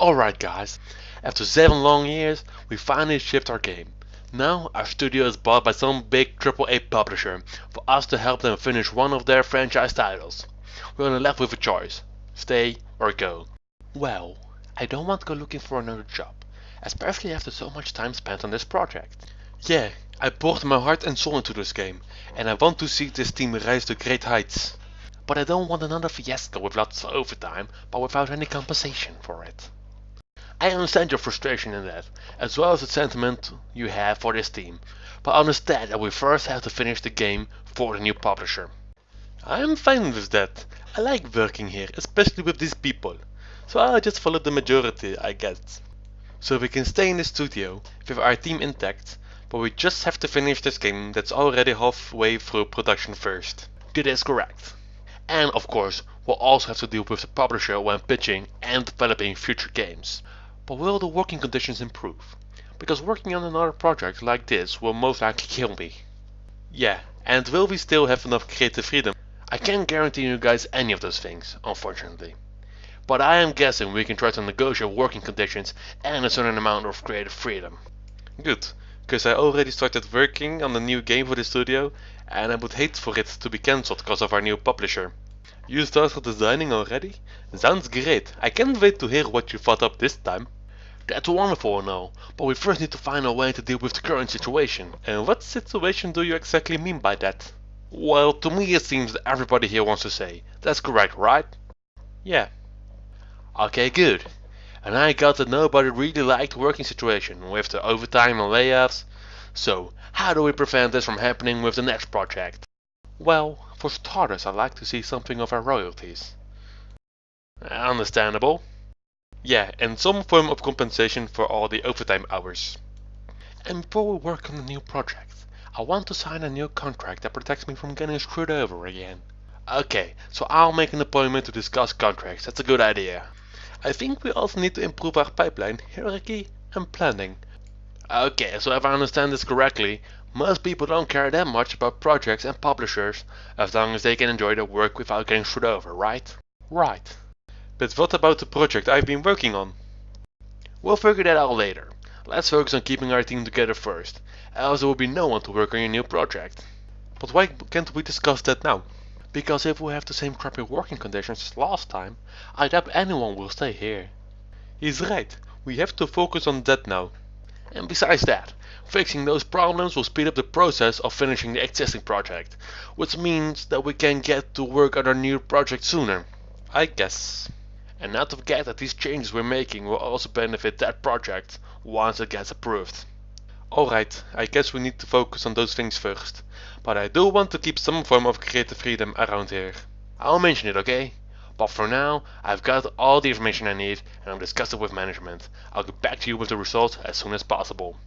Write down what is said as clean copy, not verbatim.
Alright guys, after 7 long years, we finally shipped our game. Now our studio is bought by some big AAA publisher for us to help them finish one of their franchise titles. We're only left with a choice, stay or go. Well, I don't want to go looking for another job, especially after so much time spent on this project. Yeah, I poured my heart and soul into this game, and I want to see this team rise to great heights. But I don't want another fiasco with lots of overtime, but without any compensation for it. I understand your frustration in that, as well as the sentiment you have for this team, but understand that we first have to finish the game for the new publisher. I am fine with that. I like working here, especially with these people, so I'll just follow the majority, I guess. So we can stay in the studio with our team intact, but we just have to finish this game that's already halfway through production first. That is correct. And of course, we'll also have to deal with the publisher when pitching and developing future games. But will the working conditions improve? Because working on another project like this will most likely kill me. Yeah, and will we still have enough creative freedom? I can't guarantee you guys any of those things, unfortunately. But I am guessing we can try to negotiate working conditions and a certain amount of creative freedom. Good, because I already started working on a new game for the studio, and I would hate for it to be cancelled because of our new publisher. You started designing already? Sounds great. I can't wait to hear what you thought up this time. That's wonderful and all, but we first need to find a way to deal with the current situation. And what situation do you exactly mean by that? Well, to me it seems that everybody here wants to say. That's correct, right? Yeah. Okay, good. And I got that nobody really liked the working situation with the overtime and layoffs. So, how do we prevent this from happening with the next project? Well, for starters, I'd like to see something of our royalties. Understandable. Yeah, and some form of compensation for all the overtime hours. And before we work on the new project, I want to sign a new contract that protects me from getting screwed over again. Okay, so I'll make an appointment to discuss contracts, that's a good idea. I think we also need to improve our pipeline, hierarchy and planning. Okay, so if I understand this correctly, most people don't care that much about projects and publishers as long as they can enjoy their work without getting screwed over, right? Right. But what about the project I've been working on? We'll figure that out later. Let's focus on keeping our team together first, else there will be no one to work on your new project. But why can't we discuss that now? Because if we have the same crappy working conditions as last time, I doubt anyone will stay here. He's right, we have to focus on that now. And besides that, fixing those problems will speed up the process of finishing the existing project, which means that we can get to work on our new project sooner, I guess. And not to forget that these changes we're making will also benefit that project once it gets approved. Alright, I guess we need to focus on those things first, but I do want to keep some form of creative freedom around here. I'll mention it, okay? But for now, I've got all the information I need and I'll discuss it with management. I'll get back to you with the results as soon as possible.